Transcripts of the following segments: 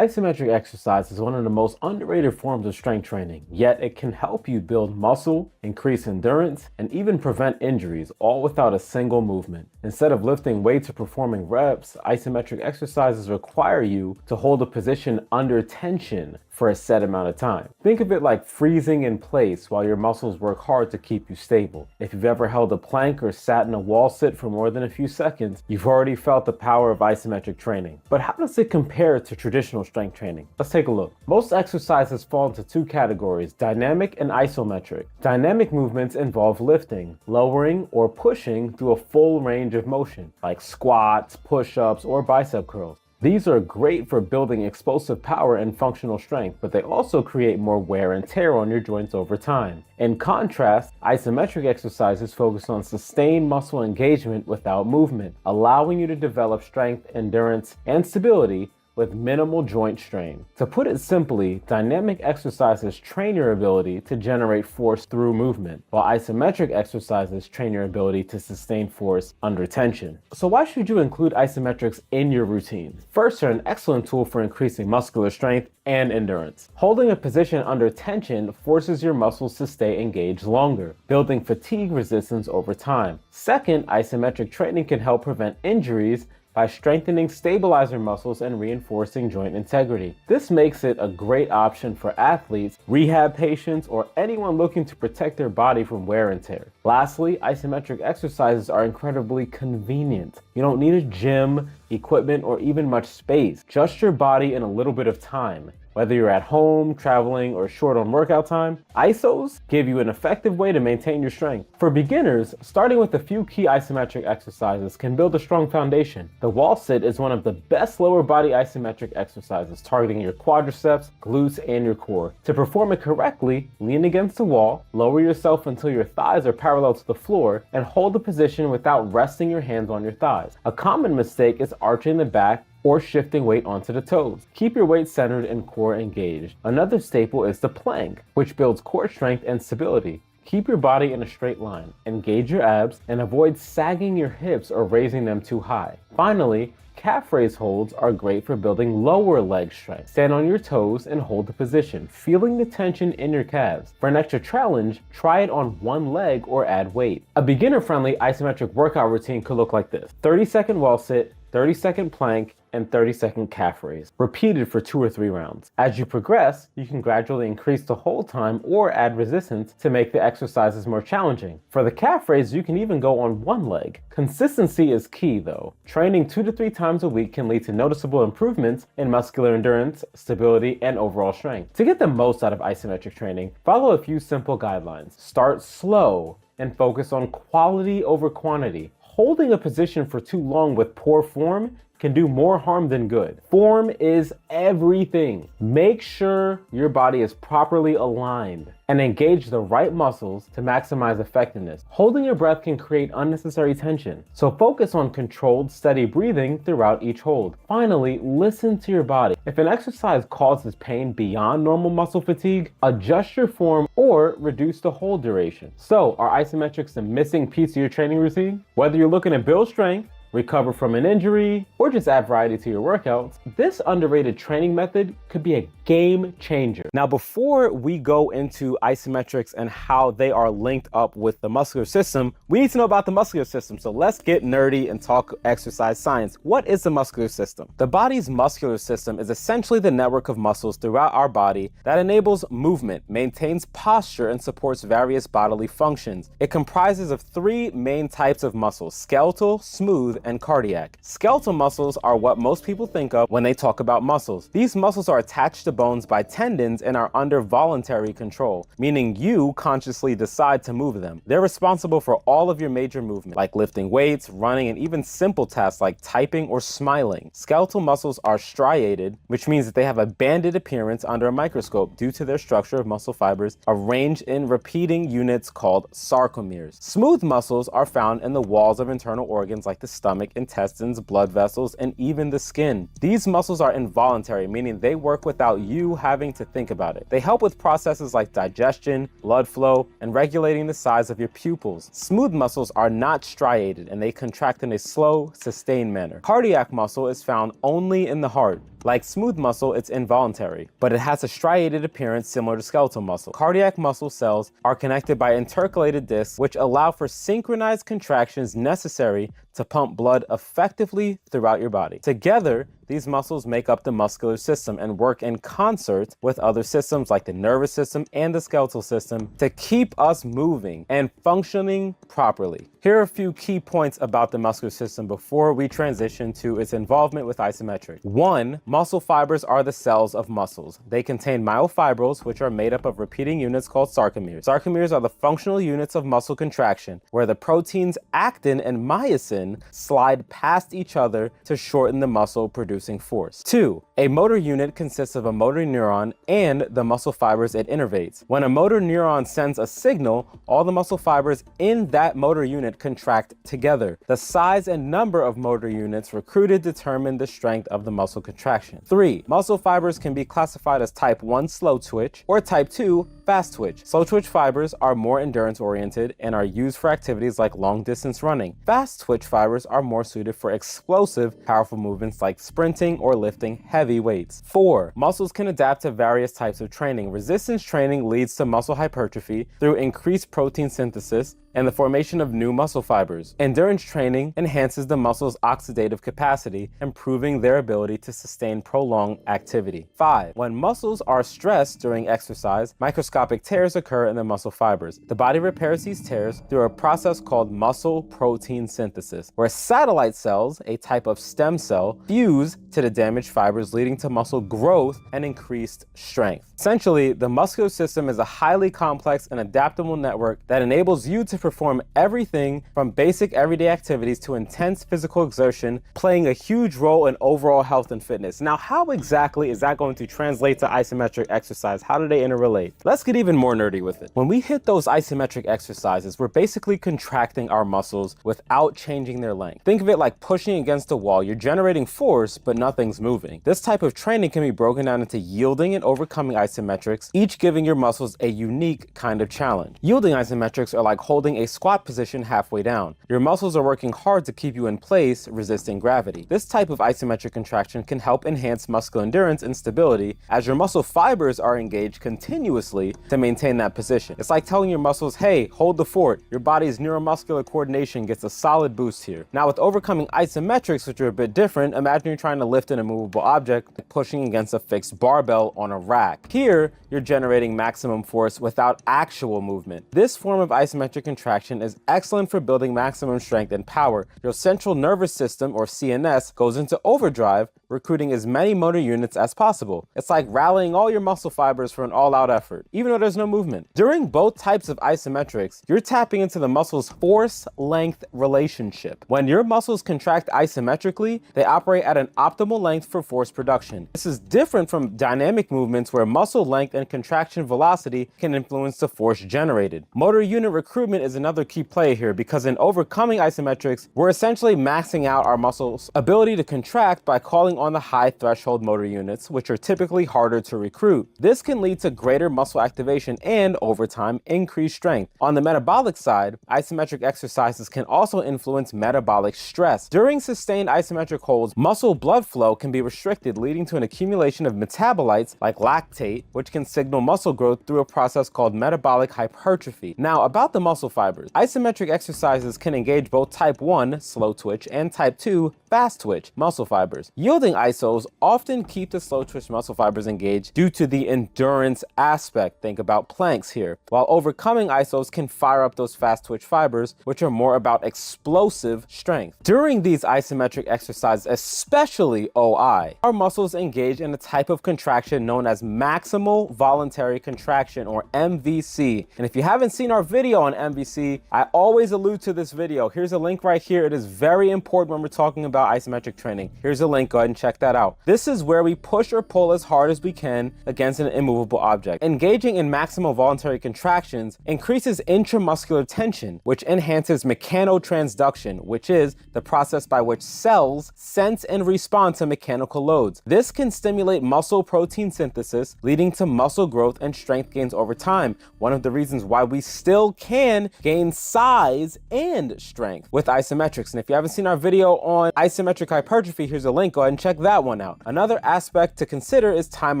Isometric exercise is one of the most underrated forms of strength training, yet it can help you build muscle, increase endurance, and even prevent injuries, all without a single movement. Instead of lifting weights or performing reps, isometric exercises require you to hold a position under tension for a set amount of time. Think of it like freezing in place while your muscles work hard to keep you stable. If you've ever held a plank or sat in a wall sit for more than a few seconds, you've already felt the power of isometric training. But how does it compare to traditional strength training? Let's take a look. Most exercises fall into two categories, dynamic and isometric. Dynamic movements involve lifting, lowering, or pushing through a full range of motion, like squats, push-ups, or bicep curls. These are great for building explosive power and functional strength, but they also create more wear and tear on your joints over time. In contrast, isometric exercises focus on sustained muscle engagement without movement, allowing you to develop strength, endurance, and stability with minimal joint strain. To put it simply, dynamic exercises train your ability to generate force through movement, while isometric exercises train your ability to sustain force under tension. So why should you include isometrics in your routine? First, they're an excellent tool for increasing muscular strength and endurance. Holding a position under tension forces your muscles to stay engaged longer, building fatigue resistance over time. Second, isometric training can help prevent injuries by strengthening stabilizer muscles and reinforcing joint integrity. This makes it a great option for athletes, rehab patients, or anyone looking to protect their body from wear and tear. Lastly, isometric exercises are incredibly convenient. You don't need a gym, equipment, or even much space, just your body and a little bit of time. Whether you're at home, traveling, or short on workout time, ISOs give you an effective way to maintain your strength. For beginners, starting with a few key isometric exercises can build a strong foundation. The wall sit is one of the best lower body isometric exercises, targeting your quadriceps, glutes, and your core. To perform it correctly, lean against the wall, lower yourself until your thighs are parallel to the floor, and hold the position without resting your hands on your thighs. A common mistake is arching the back or shifting weight onto the toes. Keep your weight centered and core engaged. Another staple is the plank, which builds core strength and stability. Keep your body in a straight line, engage your abs, and avoid sagging your hips or raising them too high. Finally, calf raise holds are great for building lower leg strength. Stand on your toes and hold the position, feeling the tension in your calves. For an extra challenge, try it on one leg or add weight. A beginner-friendly isometric workout routine could look like this: 30-second wall sit, 30-second plank, and 30-second calf raise, repeated for 2 or 3 rounds. As you progress, you can gradually increase the hold time or add resistance to make the exercises more challenging. For the calf raise, you can even go on one leg. Consistency is key though. Training 2 to 3 times a week can lead to noticeable improvements in muscular endurance, stability, and overall strength. To get the most out of isometric training, follow a few simple guidelines. Start slow and focus on quality over quantity. Holding a position for too long with poor form can do more harm than good. Form is everything. Make sure your body is properly aligned and engage the right muscles to maximize effectiveness. Holding your breath can create unnecessary tension, so focus on controlled, steady breathing throughout each hold. Finally, listen to your body. If an exercise causes pain beyond normal muscle fatigue, adjust your form or reduce the hold duration. So, are isometrics the missing piece of your training routine? Whether you're looking to build strength, recover from an injury, or just add variety to your workouts, this underrated training method could be a game changer. Now, before we go into isometrics and how they are linked up with the muscular system, we need to know about the muscular system. So let's get nerdy and talk exercise science. What is the muscular system? The body's muscular system is essentially the network of muscles throughout our body that enables movement, maintains posture, and supports various bodily functions. It comprises of 3 main types of muscles: skeletal, smooth, and cardiac. Skeletal muscles are what most people think of when they talk about muscles. These muscles are attached to bones by tendons and are under voluntary control, meaning you consciously decide to move them. They're responsible for all of your major movements, like lifting weights, running, and even simple tasks like typing or smiling. Skeletal muscles are striated, which means that they have a banded appearance under a microscope due to their structure of muscle fibers arranged in repeating units called sarcomeres. Smooth muscles are found in the walls of internal organs like the stomach, intestines, blood vessels, and even the skin. These muscles are involuntary, meaning they work without you having to think about it. They help with processes like digestion, blood flow, and regulating the size of your pupils. Smooth muscles are not striated, and they contract in a slow, sustained manner. Cardiac muscle is found only in the heart. Like smooth muscle, it's involuntary, but it has a striated appearance similar to skeletal muscle. Cardiac muscle cells are connected by intercalated discs, which allow for synchronized contractions necessary to pump blood effectively throughout your body. Together, these muscles make up the muscular system and work in concert with other systems like the nervous system and the skeletal system to keep us moving and functioning properly. Here are a few key points about the muscular system before we transition to its involvement with isometric. 1. Muscle fibers are the cells of muscles. They contain myofibrils, which are made up of repeating units called sarcomeres. Sarcomeres are the functional units of muscle contraction, where the proteins actin and myosin slide past each other to shorten the muscle producing force. 2. A motor unit consists of a motor neuron and the muscle fibers it innervates. When a motor neuron sends a signal, all the muscle fibers in that motor unit contract together. The size and number of motor units recruited determine the strength of the muscle contraction. 3. Muscle fibers can be classified as type 1 slow twitch or type 2 fast twitch. Slow twitch fibers are more endurance oriented and are used for activities like long distance running. Fast twitch fibers are more suited for explosive, powerful movements like sprinting or lifting heavy weights. 4. Muscles can adapt to various types of training. Resistance training leads to muscle hypertrophy through increased protein synthesis and the formation of new muscle fibers. Endurance training enhances the muscle's oxidative capacity, improving their ability to sustain prolonged activity. 5. When muscles are stressed during exercise, microscopic tears occur in the muscle fibers. The body repairs these tears through a process called muscle protein synthesis, where satellite cells, a type of stem cell, fuse to the damaged fibers, leading to muscle growth and increased strength. Essentially, the muscular system is a highly complex and adaptable network that enables you to perform everything from basic everyday activities to intense physical exertion, playing a huge role in overall health and fitness. Now, how exactly is that going to translate to isometric exercise? How do they interrelate? Let's get even more nerdy with it. When we hit those isometric exercises, we're basically contracting our muscles without changing their length. Think of it like pushing against a wall. You're generating force, but nothing's moving. This type of training can be broken down into yielding and overcoming isometrics, each giving your muscles a unique kind of challenge. Yielding isometrics are like holding a squat position halfway down. Your muscles are working hard to keep you in place, resisting gravity. This type of isometric contraction can help enhance muscle endurance and stability, as your muscle fibers are engaged continuously to maintain that position. It's like telling your muscles, hey, hold the fort. Your body's neuromuscular coordination gets a solid boost here. Now, with overcoming isometrics, which are a bit different, imagine you're trying to lift an immovable object, like pushing against a fixed barbell on a rack. Here, you're generating maximum force without actual movement. This form of isometric contraction is excellent for building maximum strength and power. Your central nervous system, or CNS, goes into overdrive, recruiting as many motor units as possible. It's like rallying all your muscle fibers for an all-out effort, even though there's no movement. During both types of isometrics, you're tapping into the muscle's force-length relationship. When your muscles contract isometrically, they operate at an optimal length for force production. This is different from dynamic movements where muscle length and contraction velocity can influence the force generated. Motor unit recruitment is another key play here, because in overcoming isometrics, we're essentially maxing out our muscles' ability to contract by calling on the high threshold motor units, which are typically harder to recruit. This can lead to greater muscle activation and, over time, increased strength. On the metabolic side, isometric exercises can also influence metabolic stress. During sustained isometric holds, muscle blood flow can be restricted, leading to an accumulation of metabolites like lactate, which can signal muscle growth through a process called metabolic hypertrophy. Now, about the muscle fibers, isometric exercises can engage both type 1 slow twitch and type 2 fast twitch muscle fibers. Yielding isos often keep the slow twitch muscle fibers engaged due to the endurance aspect. Think about planks here. While overcoming isos can fire up those fast twitch fibers, which are more about explosive strength. During these isometric exercises, especially OI, our muscles engage in a type of contraction known as maximal voluntary contraction, or MVC. And if you haven't seen our video on MVC, I always allude to this video. Here's a link right here. It is very important when we're talking about isometric training. Here's a link. Go ahead and check that out. This is where we push or pull as hard as we can against an immovable object. Engaging in maximal voluntary contractions increases intramuscular tension, which enhances mechanotransduction, which is the process by which cells sense and respond to mechanical loads. This can stimulate muscle protein synthesis, leading to muscle growth and strength gains over time. One of the reasons why we still can gain size and strength with isometrics. And if you haven't seen our video on isometric hypertrophy, here's a link, go ahead and check that one out. Another aspect to consider is time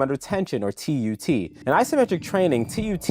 under tension, or TUT. In isometric training, TUT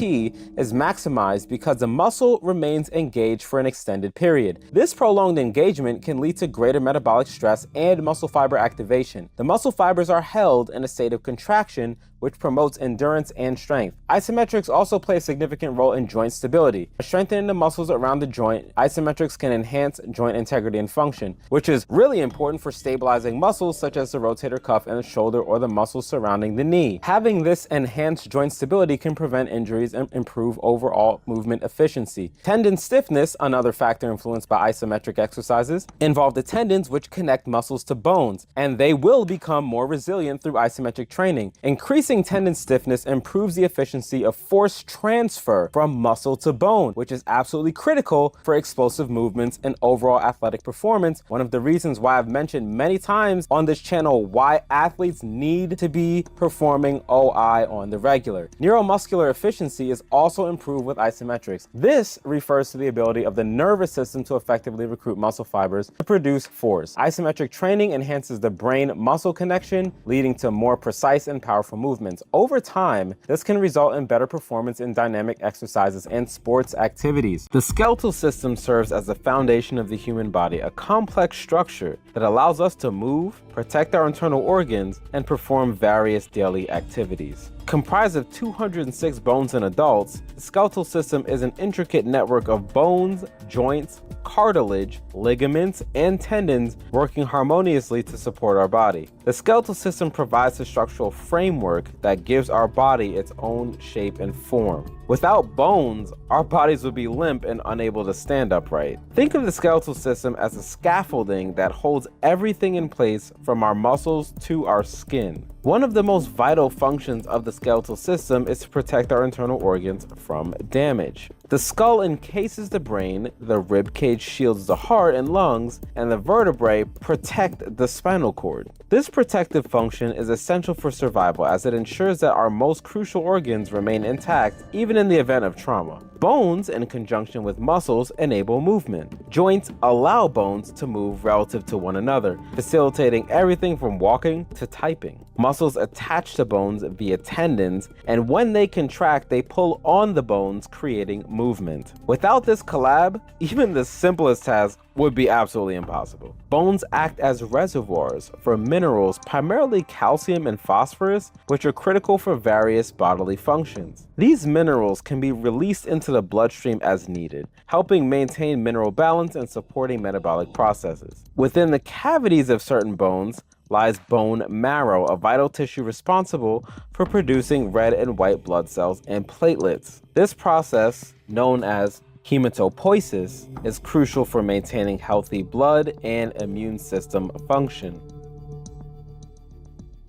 is maximized because the muscle remains engaged for an extended period. This prolonged engagement can lead to greater metabolic stress and muscle fiber activation. The muscle fibers are held in a state of contraction, which promotes endurance and strength. Isometrics also play a significant role in joint stability. By strengthening the muscles around the joint, isometrics can enhance joint integrity and function, which is really important for stabilizing muscles such as the rotator cuff and the shoulder or the muscles surrounding the knee. Having this enhanced joint stability can prevent injuries and improve overall movement efficiency. Tendon stiffness, another factor influenced by isometric exercises, involve the tendons which connect muscles to bones, and they will become more resilient through isometric training. Increasing tendon stiffness improves the efficiency of force transfer from muscle to bone, which is absolutely critical for explosive movements and overall athletic performance. One of the reasons why I've mentioned many times on this channel why athletes need to be performing OI on the regular. Neuromuscular efficiency is also improved with isometrics. This refers to the ability of the nervous system to effectively recruit muscle fibers to produce force. Isometric training enhances the brain-muscle connection, leading to more precise and powerful movements. Over time, this can result in better performance in dynamic exercises and sports activities. The skeletal system serves as the foundation of the human body, a complex structure that allows us to move, protect our internal organs, and perform various daily activities. Comprised of 206 bones in adults, the skeletal system is an intricate network of bones, joints, cartilage, ligaments, and tendons working harmoniously to support our body. The skeletal system provides the structural framework that gives our body its own shape and form. Without bones, our bodies would be limp and unable to stand upright. Think of the skeletal system as a scaffolding that holds everything in place from our muscles to our skin. One of the most vital functions of the skeletal system is to protect our internal organs from damage. The skull encases the brain, the rib cage shields the heart and lungs, and the vertebrae protect the spinal cord. This protective function is essential for survival as it ensures that our most crucial organs remain intact even in the event of trauma. Bones, in conjunction with muscles, enable movement. Joints allow bones to move relative to one another, facilitating everything from walking to typing. Muscles attach to bones via tendons, and when they contract, they pull on the bones, creating movement. Without this collab, even the simplest task would be absolutely impossible. Bones act as reservoirs for minerals, primarily calcium and phosphorus, which are critical for various bodily functions. These minerals can be released into the bloodstream as needed, helping maintain mineral balance and supporting metabolic processes. Within the cavities of certain bones lies bone marrow, a vital tissue responsible for producing red and white blood cells and platelets. This process, known as hematopoiesis, is crucial for maintaining healthy blood and immune system function.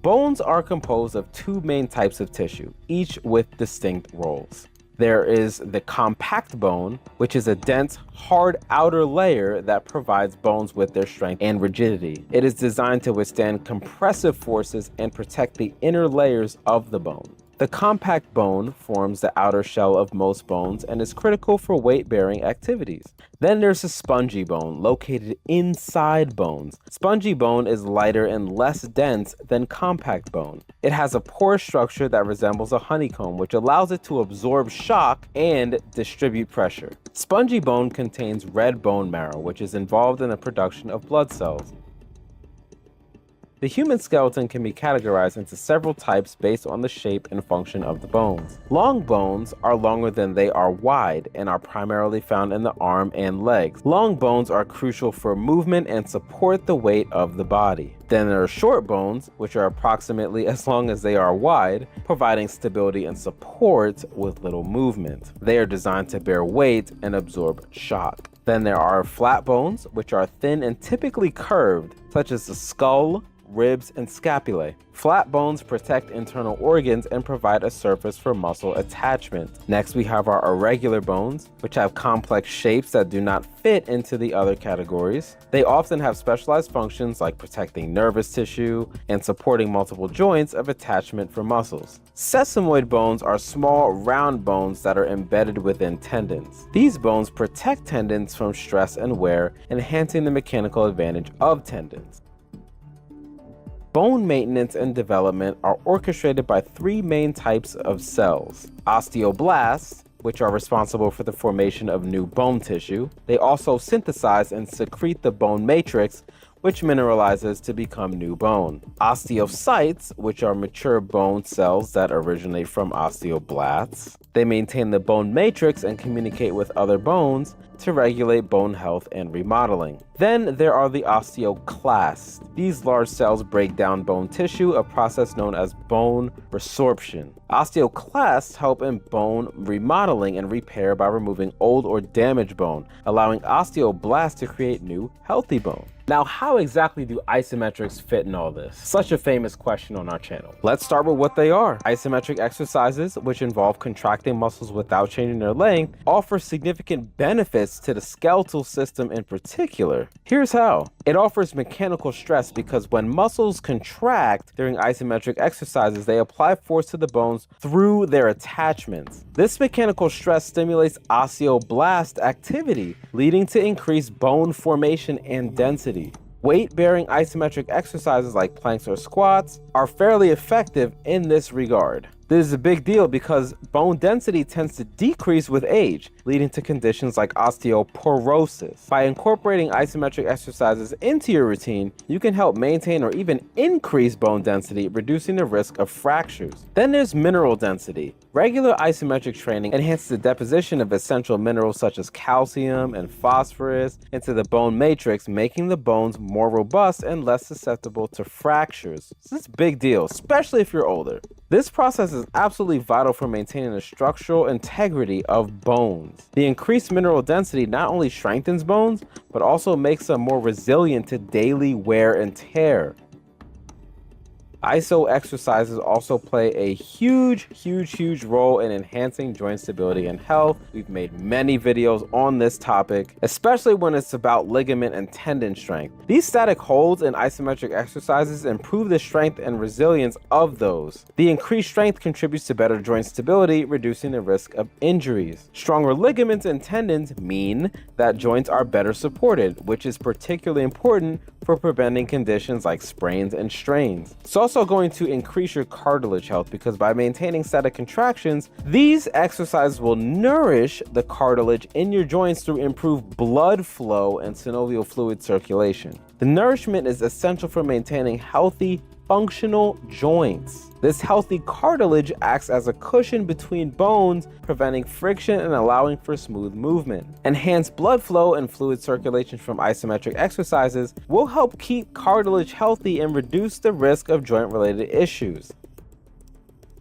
Bones are composed of two main types of tissue, each with distinct roles. There is the compact bone, which is a dense, hard outer layer that provides bones with their strength and rigidity. It is designed to withstand compressive forces and protect the inner layers of the bone. The compact bone forms the outer shell of most bones and is critical for weight-bearing activities. Then there's the spongy bone, located inside bones. Spongy bone is lighter and less dense than compact bone. It has a porous structure that resembles a honeycomb, which allows it to absorb shock and distribute pressure. Spongy bone contains red bone marrow, which is involved in the production of blood cells. The human skeleton can be categorized into several types based on the shape and function of the bones. Long bones are longer than they are wide and are primarily found in the arm and legs. Long bones are crucial for movement and support the weight of the body. Then there are short bones, which are approximately as long as they are wide, providing stability and support with little movement. They are designed to bear weight and absorb shock. Then there are flat bones, which are thin and typically curved, such as the skull, ribs, and scapulae. Flat bones protect internal organs and provide a surface for muscle attachment. Next, we have our irregular bones, which have complex shapes that do not fit into the other categories. They often have specialized functions like protecting nervous tissue and supporting multiple joints of attachment for muscles. Sesamoid bones are small, round bones that are embedded within tendons. These bones protect tendons from stress and wear, enhancing the mechanical advantage of tendons. Bone maintenance and development are orchestrated by three main types of cells: osteoblasts, which are responsible for the formation of new bone tissue. They also synthesize and secrete the bone matrix, which mineralizes to become new bone. Osteocytes, which are mature bone cells that originate from osteoblasts. They maintain the bone matrix and communicate with other bones to regulate bone health and remodeling. Then there are the osteoclasts. These large cells break down bone tissue, a process known as bone resorption. Osteoclasts help in bone remodeling and repair by removing old or damaged bone, allowing osteoblasts to create new, healthy bone. Now, how exactly do isometrics fit in all this? Such a famous question on our channel. Let's start with what they are. Isometric exercises, which involve contracting muscles without changing their length, offer significant benefits to the skeletal system in particular. Here's how. It offers mechanical stress because when muscles contract during isometric exercises, they apply force to the bones through their attachments. This mechanical stress stimulates osteoblast activity, leading to increased bone formation and density. Weight-bearing isometric exercises like planks or squats are fairly effective in this regard. This is a big deal because bone density tends to decrease with age, leading to conditions like osteoporosis. By incorporating isometric exercises into your routine, you can help maintain or even increase bone density, reducing the risk of fractures. Then there's mineral density. Regular isometric training enhances the deposition of essential minerals such as calcium and phosphorus into the bone matrix, making the bones more robust and less susceptible to fractures. So this is a big deal, especially if you're older. This process is absolutely vital for maintaining the structural integrity of bones. The increased mineral density not only strengthens bones, but also makes them more resilient to daily wear and tear. Iso exercises also play a huge role in enhancing joint stability and health. We've made many videos on this topic, especially when it's about ligament and tendon strength. These static holds in isometric exercises improve the strength and resilience of those. The increased strength contributes to better joint stability, reducing the risk of injuries. Stronger ligaments and tendons mean that joints are better supported, which is particularly important for preventing conditions like sprains and strains. It's also going to increase your cartilage health because by maintaining static contractions, these exercises will nourish the cartilage in your joints through improved blood flow and synovial fluid circulation. The nourishment is essential for maintaining healthy, functional joints. This healthy cartilage acts as a cushion between bones, preventing friction and allowing for smooth movement. Enhanced blood flow and fluid circulation from isometric exercises will help keep cartilage healthy and reduce the risk of joint-related issues.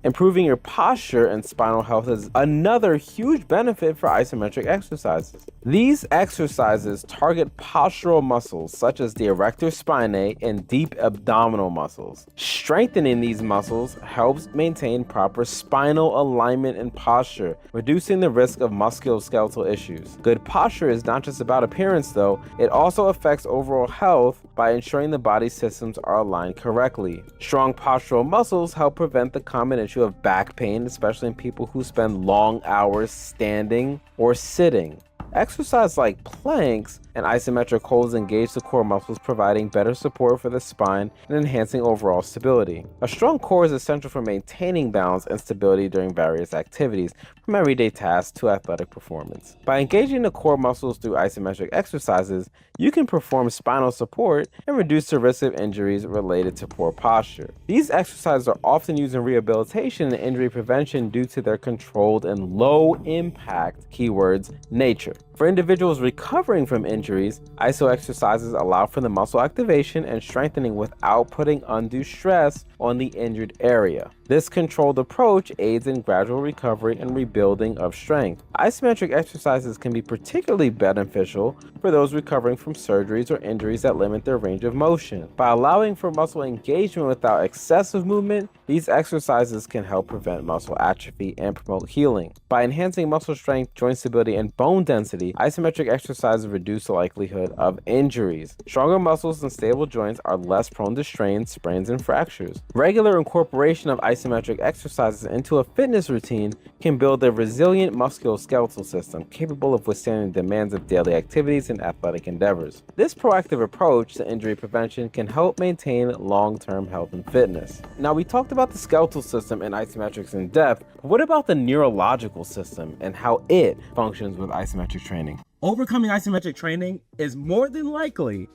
Improving your posture and spinal health is another huge benefit for isometric exercises. These exercises target postural muscles such as the erector spinae and deep abdominal muscles. Strengthening these muscles helps maintain proper spinal alignment and posture, reducing the risk of musculoskeletal issues. Good posture is not just about appearance though, it also affects overall health by ensuring the body's systems are aligned correctly. Strong postural muscles help prevent the common issue of back pain, especially in people who spend long hours standing or sitting. Exercise like planks and isometric holds engage the core muscles, providing better support for the spine and enhancing overall stability. A strong core is essential for maintaining balance and stability during various activities, from everyday tasks to athletic performance. By engaging the core muscles through isometric exercises, you can perform spinal support and reduce the risk of injuries related to poor posture. These exercises are often used in rehabilitation and injury prevention due to their controlled and low impact, keywords, nature. For individuals recovering from injuries, iso exercises allow for the muscle activation and strengthening without putting undue stress on the injured area. This controlled approach aids in gradual recovery and rebuilding of strength. Isometric exercises can be particularly beneficial for those recovering from surgeries or injuries that limit their range of motion. By allowing for muscle engagement without excessive movement, these exercises can help prevent muscle atrophy and promote healing. By enhancing muscle strength, joint stability, and bone density, Lastly, isometric exercises reduce the likelihood of injuries. Stronger muscles and stable joints are less prone to strains, sprains, and fractures. Regular incorporation of isometric exercises into a fitness routine can build a resilient musculoskeletal system capable of withstanding the demands of daily activities and athletic endeavors. This proactive approach to injury prevention can help maintain long-term health and fitness. Now, we talked about the skeletal system and isometrics in depth, but what about the neurological system and how it functions with isometric training? Overcoming isometric training is more than likely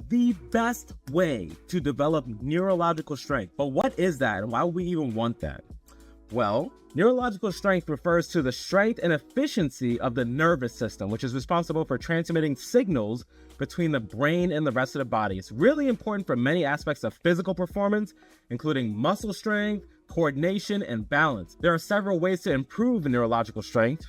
the best way to develop neurological strength. But what is that, and why would we even want that? Well, neurological strength refers to the strength and efficiency of the nervous system, which is responsible for transmitting signals between the brain and the rest of the body. It's really important for many aspects of physical performance, including muscle strength, coordination, and balance. There are several ways to improve neurological strength.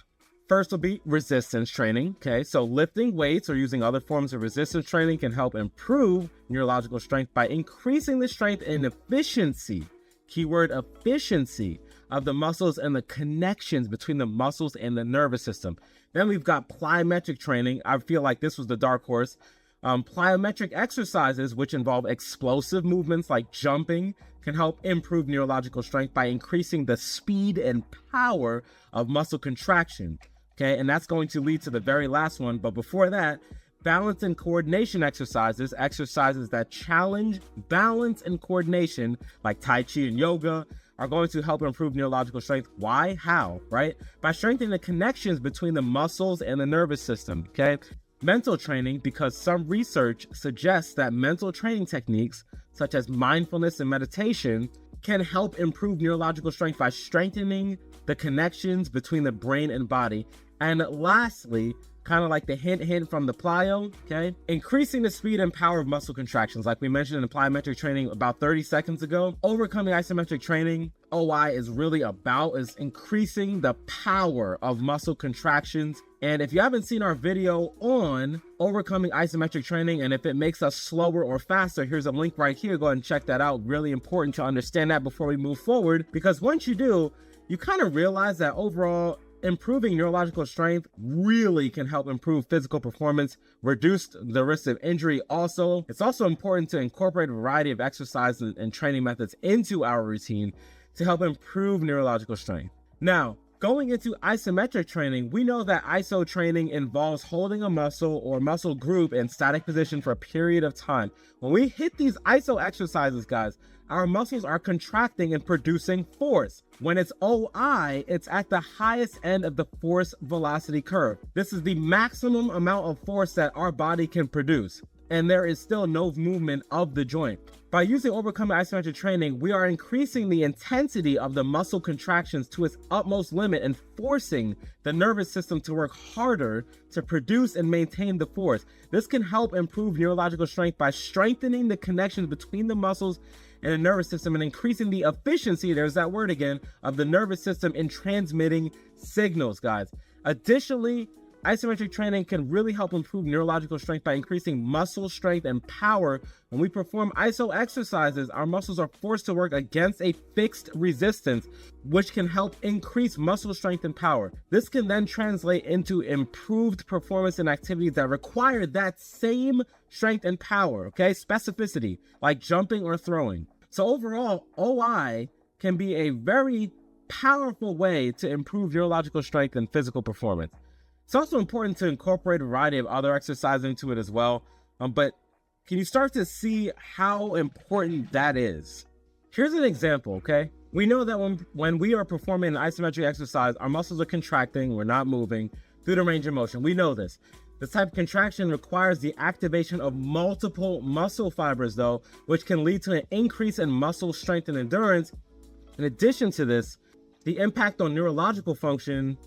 First will be resistance training. Okay, so lifting weights or using other forms of resistance training can help improve neurological strength by increasing the strength and efficiency, keyword efficiency, of the muscles and the connections between the muscles and the nervous system. Then we've got plyometric training. I feel like this was the dark horse. Plyometric exercises, which involve explosive movements like jumping, can help improve neurological strength by increasing the speed and power of muscle contraction. Okay, and that's going to lead to the very last one. But before that, balance and coordination exercises that challenge balance and coordination, like Tai Chi and yoga, are going to help improve neurological strength. Why? How? Right? By strengthening the connections between the muscles and the nervous system. Okay. Mental training, because some research suggests that mental training techniques such as mindfulness and meditation can help improve neurological strength by strengthening the connections between the brain and body. And lastly, kind of like the hint from the plyo, okay? Increasing the speed and power of muscle contractions, like we mentioned in the plyometric training about 30 seconds ago. Overcoming isometric training, OI is really about is increasing the power of muscle contractions. And if you haven't seen our video on overcoming isometric training and if it makes us slower or faster, here's a link right here. Go ahead and check that out. Really important to understand that before we move forward, because once you do, you kind of realize that overall, improving neurological strength really can help improve physical performance, reduce the risk of injury. Also, it's also important to incorporate a variety of exercise and training methods into our routine to help improve neurological strength. Now, going into isometric training, we know that ISO training involves holding a muscle or muscle group in static position for a period of time. When we hit these ISO exercises, guys, our muscles are contracting and producing force. When it's OI, it's at the highest end of the force velocity curve. This is the maximum amount of force that our body can produce, and there is still no movement of the joint. By using overcoming isometric training, we are increasing the intensity of the muscle contractions to its utmost limit and forcing the nervous system to work harder to produce and maintain the force. This can help improve neurological strength by strengthening the connections between the muscles and the nervous system and increasing the efficiency, there's that word again, of the nervous system in transmitting signals, guys. Additionally, isometric training can really help improve neurological strength by increasing muscle strength and power. When we perform ISO exercises, our muscles are forced to work against a fixed resistance, which can help increase muscle strength and power. This can then translate into improved performance in activities that require that same strength and power, okay? Specificity, like jumping or throwing. So overall, OI can be a very powerful way to improve neurological strength and physical performance. It's also important to incorporate a variety of other exercises into it as well. But can you start to see how important that is? Here's an example, okay? We know that when we are performing an isometric exercise, our muscles are contracting, we're not moving through the range of motion. We know this. This type of contraction requires the activation of multiple muscle fibers, though, which can lead to an increase in muscle strength and endurance. In addition to this, the impact on neurological function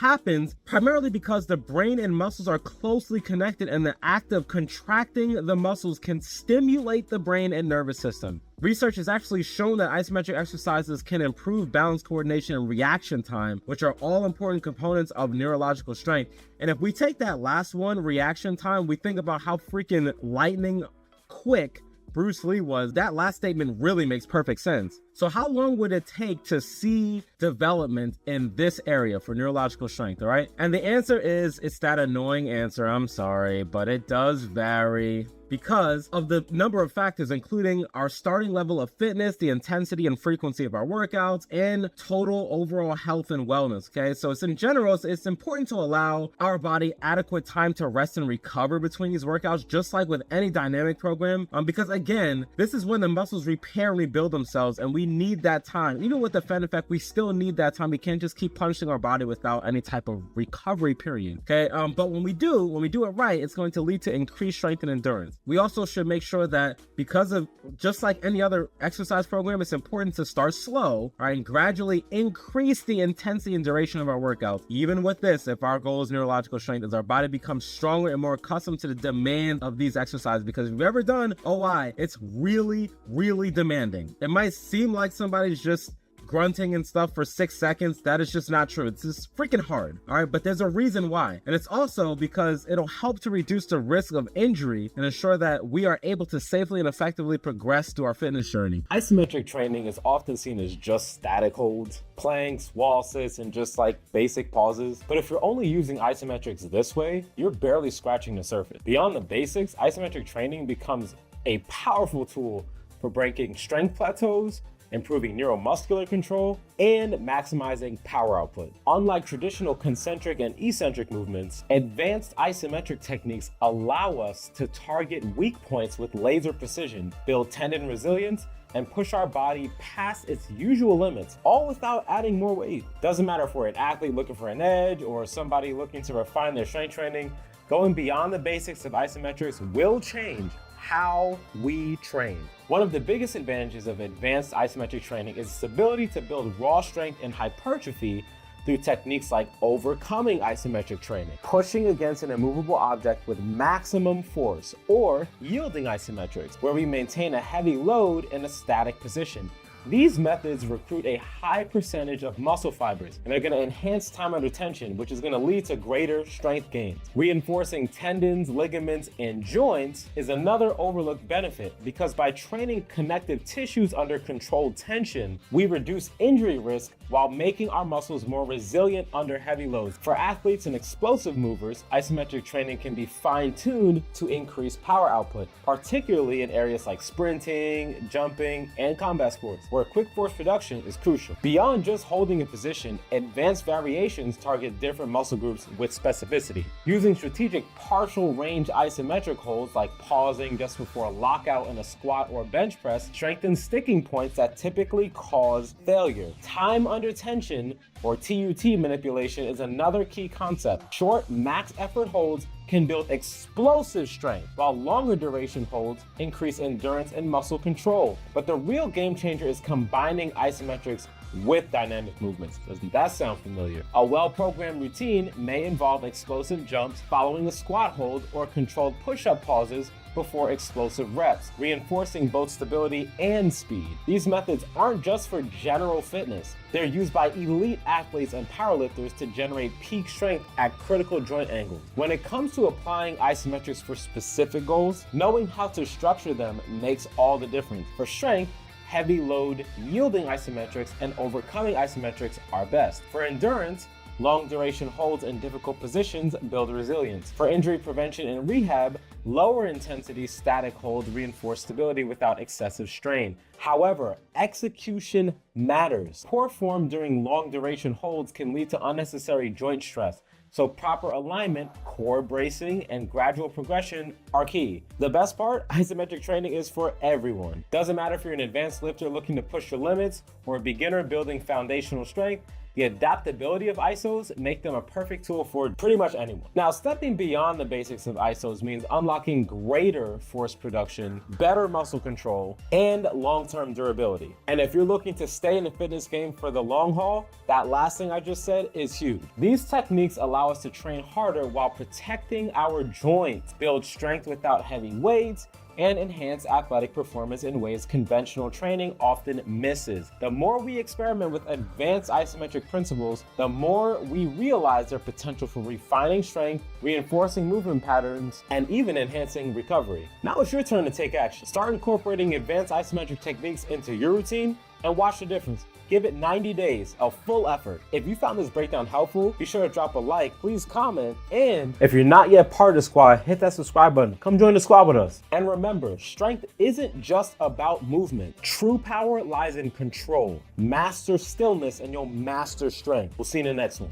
happens primarily because the brain and muscles are closely connected, and the act of contracting the muscles can stimulate the brain and nervous system. Research has actually shown that isometric exercises can improve balance, coordination, and reaction time, which are all important components of neurological strength. And if we take that last one, reaction time, we think about how freaking lightning quick Bruce Lee was. That last statement really makes perfect sense. So how long would it take to see development in this area for neurological strength, all right? And the answer is, it's that annoying answer, I'm sorry, but it does vary because of the number of factors, including our starting level of fitness, the intensity and frequency of our workouts, and total overall health and wellness, okay? So in general, it's important to allow our body adequate time to rest and recover between these workouts, just like with any dynamic program, because again, this is when the muscles repair and rebuild themselves, and we need that time. Even with the Fed effect, we still need that time. We can't just keep punishing our body without any type of recovery period, okay? But when we do it right, it's going to lead to increased strength and endurance. We also should make sure that, because of just like any other exercise program, it's important to start slow, right, and gradually increase the intensity and duration of our workouts. Even with this, if our goal is neurological strength, as our body becomes stronger and more accustomed to the demand of these exercises, because if you've ever done OI, it's really, really demanding. It might seem like somebody's just grunting and stuff for 6 seconds. That is just not true. It's just freaking hard, all right? But there's a reason why. And it's also because it'll help to reduce the risk of injury and ensure that we are able to safely and effectively progress through our fitness journey. Isometric training is often seen as just static holds, planks, wall sits, and just like basic pauses. But if you're only using isometrics this way, you're barely scratching the surface. Beyond the basics, isometric training becomes a powerful tool for breaking strength plateaus, improving neuromuscular control, and maximizing power output. Unlike traditional concentric and eccentric movements, advanced isometric techniques allow us to target weak points with laser precision, build tendon resilience, and push our body past its usual limits, all without adding more weight. Doesn't matter if we're an athlete looking for an edge or somebody looking to refine their strength training, going beyond the basics of isometrics will change how we train. One of the biggest advantages of advanced isometric training is its ability to build raw strength and hypertrophy through techniques like overcoming isometric training, pushing against an immovable object with maximum force, or yielding isometrics, where we maintain a heavy load in a static position. These methods recruit a high percentage of muscle fibers, and they're going to enhance time under tension, which is going to lead to greater strength gains. Reinforcing tendons, ligaments, and joints is another overlooked benefit, because by training connective tissues under controlled tension, we reduce injury risk while making our muscles more resilient under heavy loads. For athletes and explosive movers, isometric training can be fine-tuned to increase power output, particularly in areas like sprinting, jumping, and combat sports, where quick force production is crucial. Beyond just holding a position, advanced variations target different muscle groups with specificity. Using strategic partial range isometric holds, like pausing just before a lockout in a squat or bench press, strengthens sticking points that typically cause failure. Time under tension, or TUT manipulation, is another key concept. Short max effort holds can build explosive strength, while longer duration holds increase endurance and muscle control. But the real game changer is combining isometrics with dynamic movements. Doesn't that sound familiar? A well-programmed routine may involve explosive jumps following a squat hold, or controlled push-up pauses before explosive reps, reinforcing both stability and speed. These methods aren't just for general fitness. They're used by elite athletes and powerlifters to generate peak strength at critical joint angles. When it comes to applying isometrics for specific goals, knowing how to structure them makes all the difference. For strength, heavy load yielding isometrics and overcoming isometrics are best. For endurance, long duration holds in difficult positions build resilience. For injury prevention and rehab, lower intensity static holds reinforce stability without excessive strain. However, execution matters. Poor form during long duration holds can lead to unnecessary joint stress. So proper alignment, core bracing, and gradual progression are key. The best part, isometric training is for everyone. Doesn't matter if you're an advanced lifter looking to push your limits or a beginner building foundational strength, the adaptability of ISOs make them a perfect tool for pretty much anyone. Now, stepping beyond the basics of ISOs means unlocking greater force production, better muscle control, and long-term durability. And if you're looking to stay in the fitness game for the long haul, that last thing I just said is huge. These techniques allow us to train harder while protecting our joints, build strength without heavy weights, and enhance athletic performance in ways conventional training often misses. The more we experiment with advanced isometric principles, the more we realize their potential for refining strength, reinforcing movement patterns, and even enhancing recovery. Now it's your turn to take action. Start incorporating advanced isometric techniques into your routine and watch the difference. Give it 90 days of full effort. If you found this breakdown helpful, be sure to drop a like, please comment, and if you're not yet part of the squad, hit that subscribe button. Come join the squad with us. And remember, strength isn't just about movement. True power lies in control. Master stillness and you'll master strength. We'll see you in the next one.